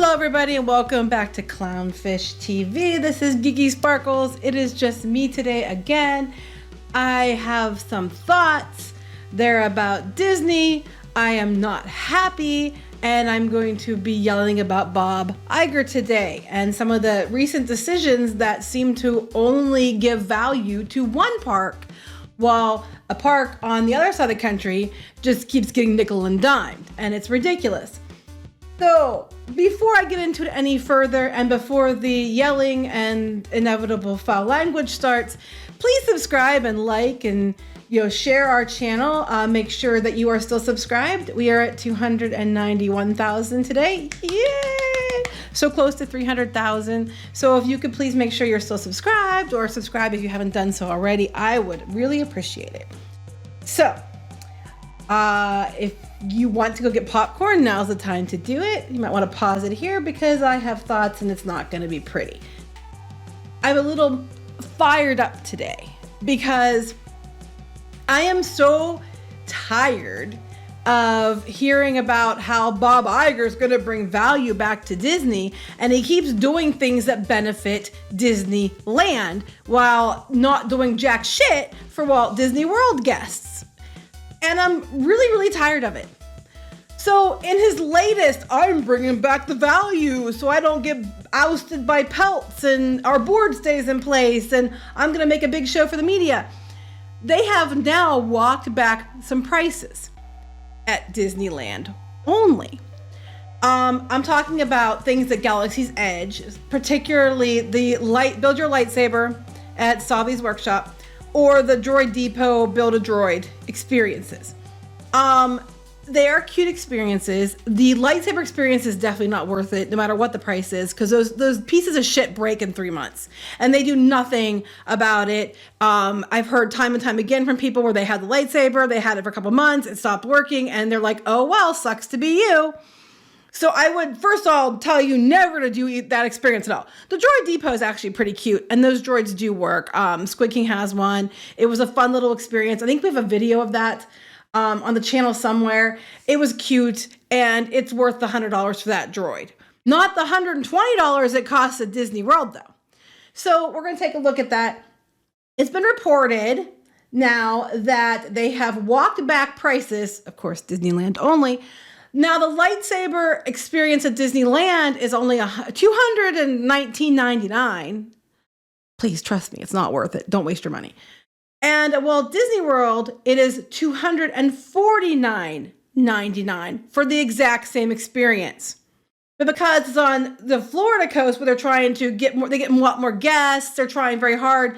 Hello everybody and welcome back to Clownfish TV. This is Geeky Sparkles. It is just me today again. I have some thoughts. They're about Disney. I am not happy and I'm going to be yelling about Bob Iger today and some of the recent decisions that seem to only give value to one park while a park on the other side of the country just keeps getting nickel and dimed, and it's ridiculous. So before I get into it any further and before the yelling and inevitable foul language starts, please subscribe and like and share our channel. Make sure that you are still subscribed. We are at 291,000 today. Yay! So close to 300,000. So if you could please make sure you're still subscribed or subscribe if you haven't done so already, I would really appreciate it. So if you want to go get popcorn, now's the time to do it. You might want to pause it here because I have thoughts and it's not going to be pretty. I'm a little fired up today because I am so tired of hearing about how Bob Iger is going to bring value back to Disney, and he keeps doing things that benefit Disneyland while not doing jack shit for Walt Disney World guests. And I'm really tired of it. So in his latest, I'm bringing back the value so I don't get ousted by pelts and our board stays in place and I'm going to make a big show for the media. They have now walked back some prices at Disneyland only. I'm talking about things at Galaxy's Edge, particularly the Build Your Lightsaber at Savi's Workshop or the Droid Depot Build a Droid experiences. They are cute experiences. The lightsaber experience is definitely not worth it, no matter what the price is, because those pieces of shit break in 3 months, and they do nothing about it. I've heard time and time again from people where they had the lightsaber, they had it for a couple months, it stopped working, and they're like, "Oh well, sucks to be you." So I would first of all tell you never to do that experience at all. The Droid Depot is actually pretty cute, and those droids do work. Squid King has one. It was a fun little experience. I think we have a video of that on the channel somewhere. It was cute, and it's worth the $100 for that droid. Not the $120 it costs at Disney World, though. So we're going to take a look at that. It's been reported now that they have walked back prices, of course, Disneyland only. Now, the lightsaber experience at Disneyland is only $219.99. Please trust me, it's not worth it. Don't waste your money. And at Walt Disney World, it is $249.99 for the exact same experience. But because it's on the Florida coast where they're trying to get more, they get a lot more guests. They're trying very hard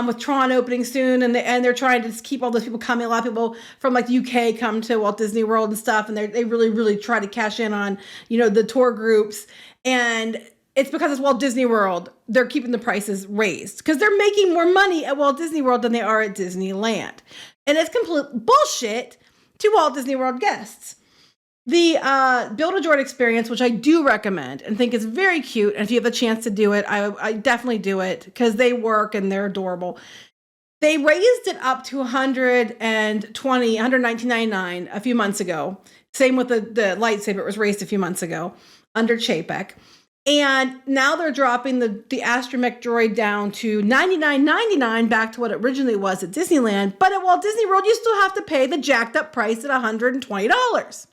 with Tron opening soon, and they're trying to keep all those people coming. A lot of people from like the UK come to Walt Disney World and stuff, and they really try to cash in on the tour groups. And it's because it's Walt Disney World. They're keeping the prices raised because they're making more money at Walt Disney World than they are at Disneyland. And it's complete bullshit to Walt Disney World guests. The Build a Droid experience, which I do recommend and think is very cute, and if you have the chance to do it, I definitely do it because they work and they're adorable. They raised it up to $119.99 a few months ago. Same with the lightsaber. It was raised a few months ago under Chapek. And now they're dropping the astromech droid down to $99.99, back to what it originally was at Disneyland. But at Walt Disney World, you still have to pay the jacked up price at $120.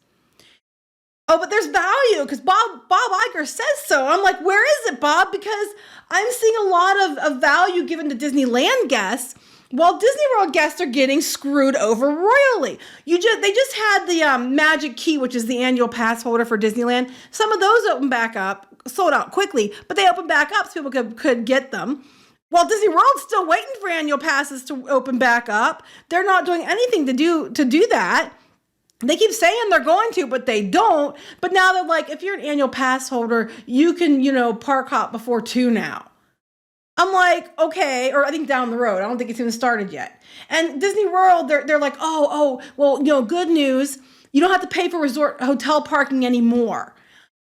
Oh, but there's value because Bob Iger says so. I'm like, where is it, Bob? Because I'm seeing a lot of value given to Disneyland guests, while Disney World guests are getting screwed over royally. They just had the Magic Key, which is the annual pass holder for Disneyland. Some of those opened back up, sold out quickly, but they opened back up so people could get them. While Disney World's still waiting for annual passes to open back up. They're not doing anything to do that. They keep saying they're going to, but they don't. But now they're like, if you're an annual pass holder, you can, park hop before 2 now. I'm like, okay, or I think down the road. I don't think it's even started yet. And Disney World, they're like, well, good news. You don't have to pay for resort hotel parking anymore.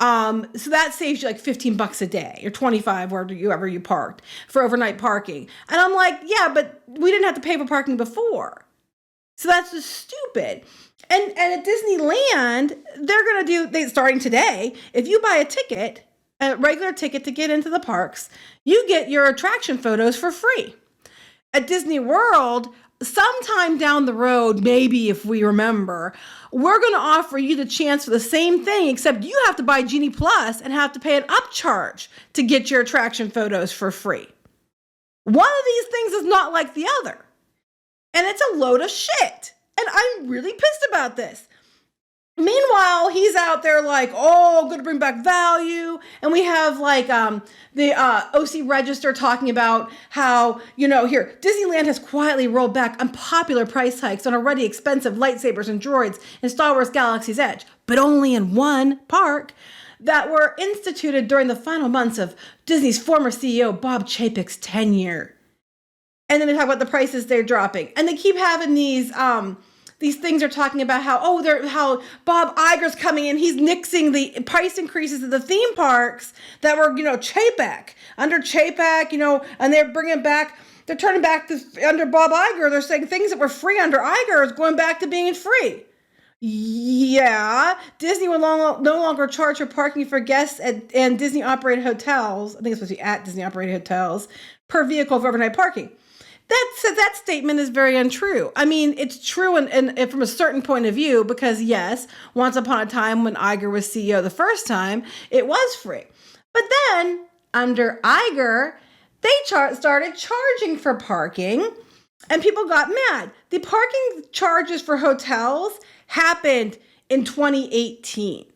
So that saves you like $15 a day or $25 wherever you parked for overnight parking. And I'm like, yeah, but we didn't have to pay for parking before. So that's just stupid. And at Disneyland, they're going to starting today, if you buy a ticket a regular ticket to get into the parks, you get your attraction photos for free. At Disney World, sometime down the road, maybe if we remember, we're going to offer you the chance for the same thing, except you have to buy Genie Plus and have to pay an upcharge to get your attraction photos for free. One of these things is not like the other. And it's a load of shit. And I'm really pissed about this. Meanwhile, he's out there like, oh, I'm going to bring back value. And we have like the OC Register talking about how, here, Disneyland has quietly rolled back unpopular price hikes on already expensive lightsabers and droids in Star Wars Galaxy's Edge, but only in one park, that were instituted during the final months of Disney's former CEO, Bob Chapek's tenure. And then they talk about the prices they're dropping. And they keep having these things are talking about how Bob Iger's coming in. He's nixing the price increases of the theme parks that were, Chapek. Under Chapek, and they're turning back under Bob Iger. They're saying things that were free under Iger is going back to being free. Yeah, Disney will no longer charge for parking for guests and Disney-operated hotels. I think it's supposed to be at Disney-operated hotels per vehicle for overnight parking. That statement is very untrue. I mean, it's true and from a certain point of view, because yes, once upon a time when Iger was CEO the first time, it was free. But then under Iger, they started charging for parking and people got mad. The parking charges for hotels happened in 2018.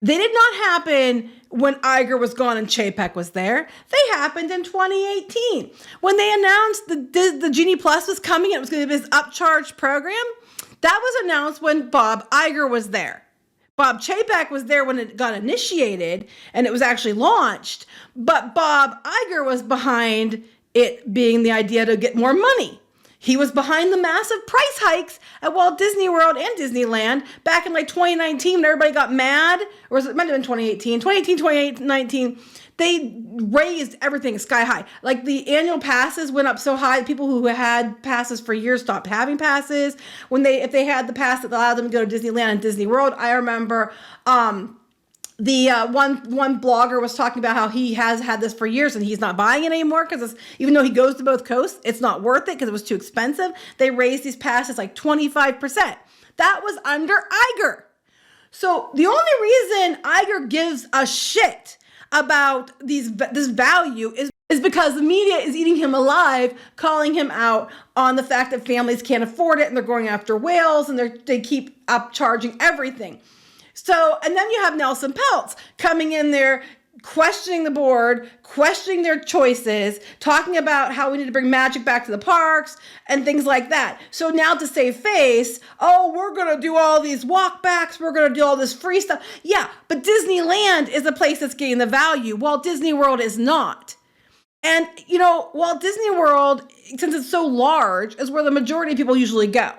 They did not happen when Iger was gone and Chapek was there. They happened in 2018. When they announced the Genie Plus was coming and it was going to be this upcharge program, that was announced when Bob Iger was there. Bob Chapek was there when it got initiated and it was actually launched, but Bob Iger was behind it being the idea to get more money. He was behind the massive price hikes at Walt Disney World and Disneyland back in like 2019 when everybody got mad. Or it might have been 2018. 2019, they raised everything sky high. Like the annual passes went up so high, people who had passes for years stopped having passes. If they had the pass that allowed them to go to Disneyland and Disney World, I remember the one blogger was talking about how he has had this for years and he's not buying it anymore because even though he goes to both coasts, it's not worth it because it was too expensive. They raised these passes like 25%. That was under Iger. So the only reason Iger gives a shit about this value is because the media is eating him alive, calling him out on the fact that families can't afford it and they're going after whales and they keep upcharging everything. So, and then you have Nelson Peltz coming in there, questioning the board, questioning their choices, talking about how we need to bring magic back to the parks and things like that. So now to save face, we're going to do all these walkbacks, we're going to do all this free stuff. Yeah, but Disneyland is the place that's getting the value, Walt Disney World is not. And, Walt Disney World, since it's so large, is where the majority of people usually go.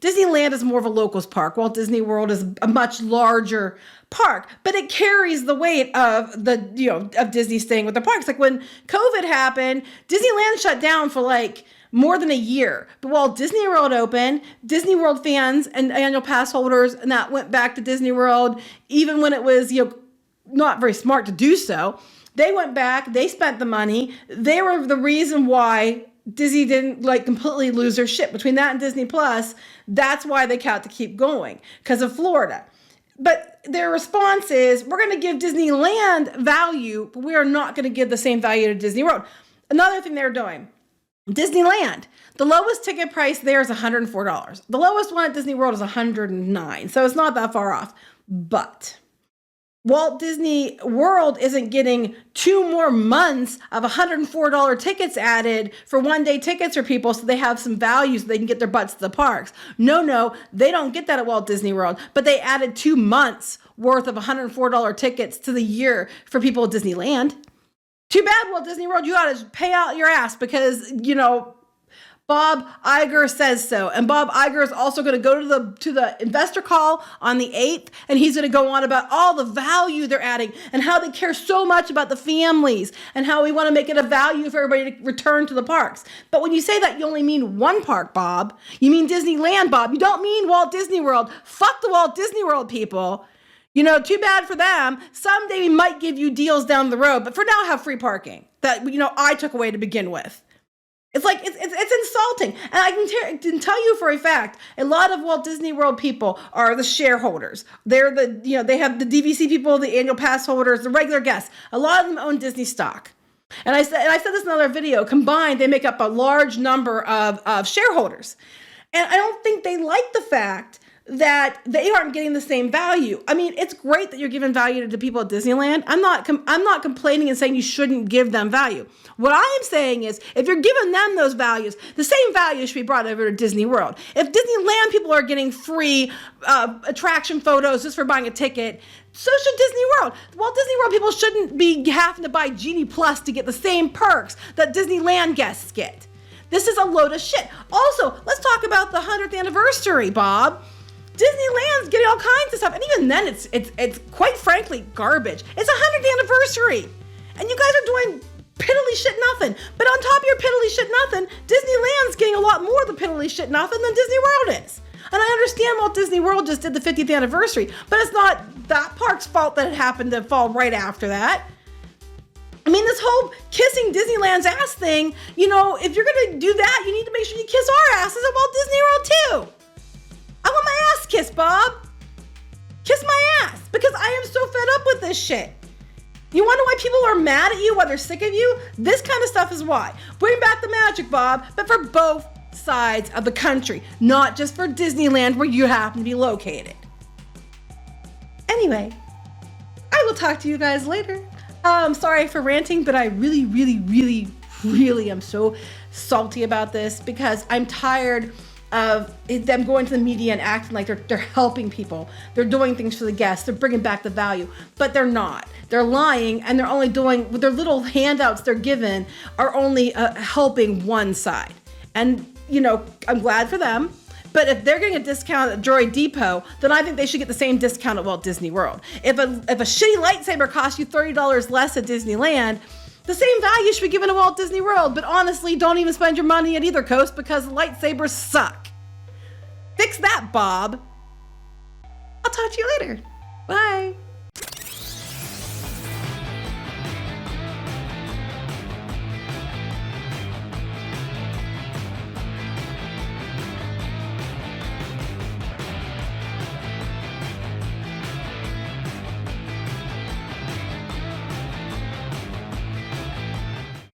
Disneyland is more of a locals park. Walt Disney World is a much larger park, but it carries the weight of of Disney staying with the parks. Like when COVID happened, Disneyland shut down for like more than a year. But while Disney World opened, Disney World fans and annual pass holders and that went back to Disney World, even when it was, not very smart to do so. They went back, they spent the money. They were the reason why Disney didn't completely lose their shit. Between that and Disney Plus, that's why they got to keep going, because of Florida. But their response is, we're going to give Disneyland value, but we are not going to give the same value to Disney World. Another thing they're doing, Disneyland, the lowest ticket price there is $104. The lowest one at Disney World is $109, so it's not that far off. But Walt Disney World isn't getting 2 more months of $104 tickets added for one-day tickets for people so they have some value so they can get their butts to the parks. No, they don't get that at Walt Disney World, but they added 2 months worth of $104 tickets to the year for people at Disneyland. Too bad, Walt Disney World, you got to pay out your ass because, Bob Iger says so. And Bob Iger is also going to go to the investor call on the 8th, and he's going to go on about all the value they're adding and how they care so much about the families and how we want to make it a value for everybody to return to the parks. But when you say that, you only mean one park, Bob. You mean Disneyland, Bob. You don't mean Walt Disney World. Fuck the Walt Disney World people. Too bad for them. Someday we might give you deals down the road, but for now have free parking that, I took away to begin with. It's like, it's insulting. And I can tell you for a fact, a lot of Walt Disney World people are the shareholders. They're they have the DVC people, the annual pass holders, the regular guests. A lot of them own Disney stock. And I said this in another video, combined, they make up a large number of shareholders. And I don't think they like the fact that they aren't getting the same value. I mean, it's great that you're giving value to people at Disneyland. I'm not complaining and saying you shouldn't give them value. What I am saying is, if you're giving them those values, the same value should be brought over to Disney World. If Disneyland people are getting free attraction photos just for buying a ticket, so should Disney World. Walt Disney World people shouldn't be having to buy Genie Plus to get the same perks that Disneyland guests get. This is a load of shit. Also, let's talk about the 100th anniversary, Bob. Disneyland's getting all kinds of stuff, and even then, it's quite frankly garbage. It's 100th anniversary, and you guys are doing piddly shit nothing. But on top of your piddly shit nothing, Disneyland's getting a lot more than piddly shit nothing than Disney World is. And I understand Walt Disney World just did the 50th anniversary, but it's not that park's fault that it happened to fall right after that. I mean, this whole kissing Disneyland's ass thing, if you're gonna do that, you need to make sure you kiss our asses at Walt Disney World too. I want my ass kissed, Bob. Kiss my ass, because I am so fed up with this shit. You wonder why people are mad at you, why they're sick of you? This kind of stuff is why. Bring back the magic, Bob, but for both sides of the country, not just for Disneyland where you happen to be located. Anyway, I will talk to you guys later. Sorry for ranting, but I really, really, really, really am so salty about this because I'm tired of them going to the media and acting like they're helping people. They're doing things for the guests. They're bringing back the value, but they're not. They're lying, and they're only doing with their little handouts they're given are only helping one side. And I'm glad for them. But if they're getting a discount at Droid Depot, then I think they should get the same discount at Walt Disney World. If a shitty lightsaber costs you $30 less at Disneyland, the same value should be given to Walt Disney World, but honestly, don't even spend your money at either coast because lightsabers suck. Fix that, Bob. I'll talk to you later. Bye.